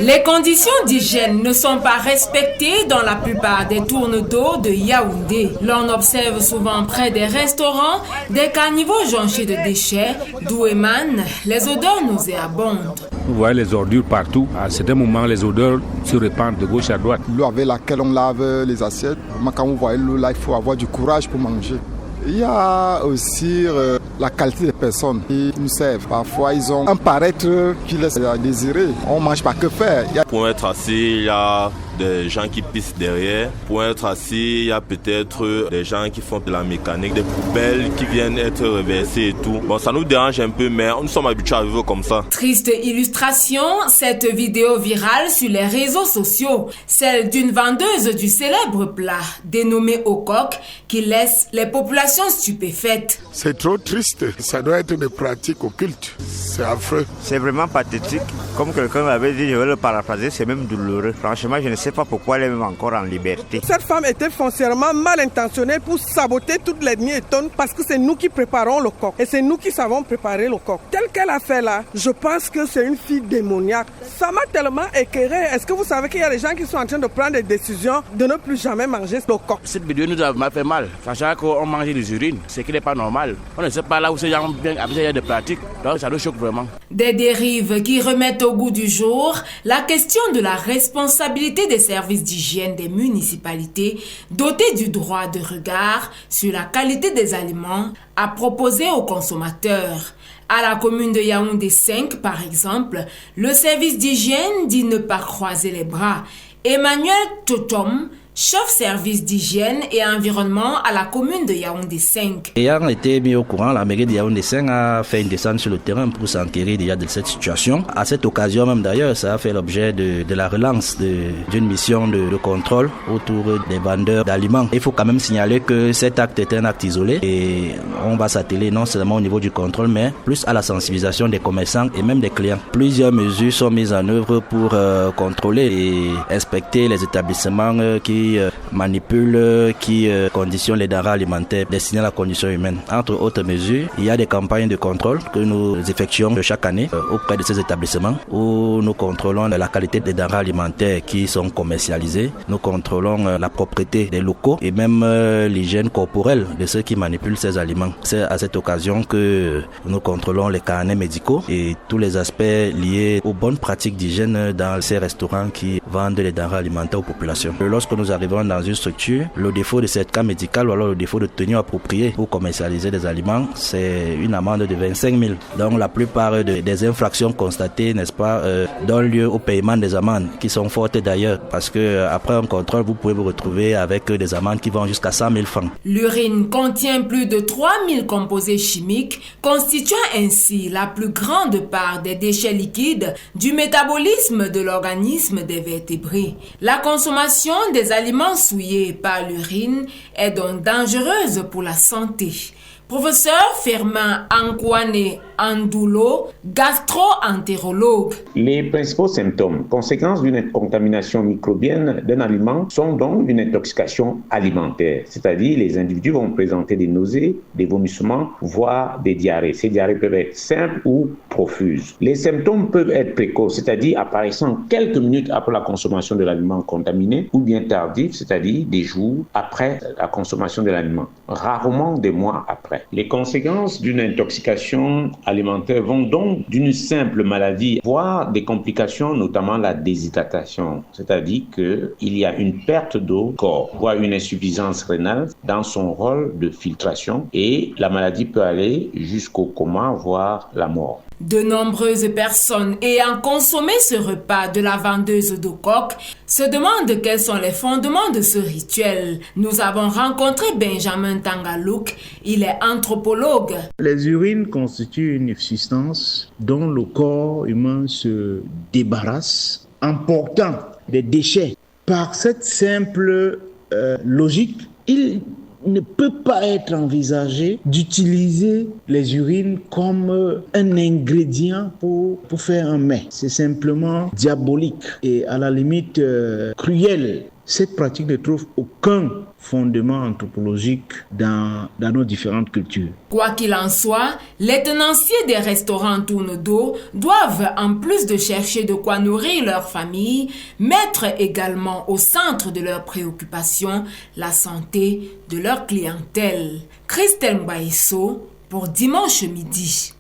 Les conditions d'hygiène ne sont pas respectées dans la plupart des tournes d'eau de Yaoundé. L'on observe souvent près des restaurants des caniveaux jonchés de déchets d'où émanent les odeurs nauséabondes. Vous voyez les ordures partout. À certains moments, les odeurs se répandent de gauche à droite. L'eau avec laquelle on lave les assiettes, quand vous voyez l'eau là, il faut avoir du courage pour manger. Il y a aussi la qualité des personnes qui nous servent. Parfois, ils ont un paraître qui laisse à désirer. On ne mange pas que faire. Pour être assis, il y a des gens qui pissent derrière. Pour être assis, il y a peut-être des gens qui font de la mécanique, des poubelles qui viennent être reversées et tout. Bon, ça nous dérange un peu, mais nous sommes habitués à vivre comme ça. Triste illustration, cette vidéo virale sur les réseaux sociaux, celle d'une vendeuse du célèbre plat dénommé au coq qui laisse les populations stupéfaites. C'est trop triste, ça doit être des pratiques occultes, c'est affreux. C'est vraiment pathétique, comme quelqu'un m'avait dit, je vais le paraphraser, c'est même douloureux. Franchement, je ne sais pas pourquoi elle est même encore en liberté. Cette femme était foncièrement mal intentionnée pour saboter toute l'ethnie Eton parce que c'est nous qui préparons le coq et c'est nous qui savons préparer le coq. Tel qu'elle a fait là, je pense que c'est une fille démoniaque. Ça m'a tellement écœuré. Est-ce que vous savez qu'il y a des gens qui sont en train de prendre des décisions de ne plus jamais manger le coq? Cette vidéo nous a fait mal, sachant qu'on mange des urines, ce qui n'est pas normal. On ne sait pas là où ces gens viennent avec des pratiques, donc ça nous choque vraiment. Des dérives qui remettent au goût du jour la question de la responsabilité des services d'hygiène des municipalités dotés du droit de regard sur la qualité des aliments à proposer aux consommateurs. À la commune de Yaoundé 5, par exemple, le service d'hygiène dit ne pas croiser les bras. Emmanuel Totom, chef service d'hygiène et environnement à la commune de Yaoundé 5. Ayant été mis au courant, la mairie de Yaoundé 5 a fait une descente sur le terrain pour s'enquérir déjà de cette situation. À cette occasion même d'ailleurs, ça a fait l'objet de la relance d'une mission de contrôle autour des vendeurs d'aliments. Il faut quand même signaler que cet acte est un acte isolé et on va s'atteler non seulement au niveau du contrôle mais plus à la sensibilisation des commerçants et même des clients. Plusieurs mesures sont mises en œuvre pour contrôler et inspecter les établissements qui manipulent, qui conditionnent les denrées alimentaires destinées à la condition humaine. Entre autres mesures, il y a des campagnes de contrôle que nous effectuons chaque année auprès de ces établissements où nous contrôlons la qualité des denrées alimentaires qui sont commercialisées. Nous contrôlons la propreté des locaux et même l'hygiène corporelle de ceux qui manipulent ces aliments. C'est à cette occasion que nous contrôlons les carnets médicaux et tous les aspects liés aux bonnes pratiques d'hygiène dans ces restaurants qui vendent les denrées alimentaires aux populations. Lorsque nous arrivons dans une structure, le défaut de certificat médical ou alors le défaut de tenue appropriée pour commercialiser des aliments, c'est une amende de 25 000. Donc la plupart des infractions constatées, n'est-ce pas, donnent lieu au paiement des amendes qui sont fortes d'ailleurs parce que après un contrôle, vous pouvez vous retrouver avec des amendes qui vont jusqu'à 100 000 francs. L'urine contient plus de 3000 composés chimiques, constituant ainsi la plus grande part des déchets liquides du métabolisme de l'organisme des vertébrés. La consommation des aliments souillés par l'urine est donc dangereuse pour la santé. Professeur Firmin Ankoane Andoulo, gastro-entérologue. Les principaux symptômes, conséquences d'une contamination microbienne d'un aliment, sont donc une intoxication alimentaire. C'est-à-dire, les individus vont présenter des nausées, des vomissements, voire des diarrhées. Ces diarrhées peuvent être simples ou profuses. Les symptômes peuvent être précoces, c'est-à-dire apparaissant quelques minutes après la consommation de l'aliment contaminé, ou bien tardifs, c'est-à-dire des jours après la consommation de l'aliment, rarement des mois après. Les conséquences d'une intoxication alimentaire vont donc d'une simple maladie, voire des complications, notamment la déshydratation, c'est-à-dire qu'il y a une perte d'eau au corps, voire une insuffisance rénale dans son rôle de filtration et la maladie peut aller jusqu'au coma, voire la mort. De nombreuses personnes ayant consommé ce repas de la vendeuse de coq se demandent quels sont les fondements de ce rituel. Nous avons rencontré Benjamin Tangalouk, il est anthropologue. Les urines constituent une substance dont le corps humain se débarrasse en portant des déchets. Par cette simple logique, il ne peut pas être envisagé d'utiliser les urines comme un ingrédient pour faire un mets. C'est simplement diabolique et à la limite cruel. cette pratique ne trouve aucun fondement anthropologique dans nos différentes cultures. Quoi qu'il en soit, les tenanciers des restaurants tourne dos doivent, en plus de chercher de quoi nourrir leur famille, mettre également au centre de leurs préoccupations la santé de leur clientèle. Christelle Mbaïsso pour Dimanche Midi.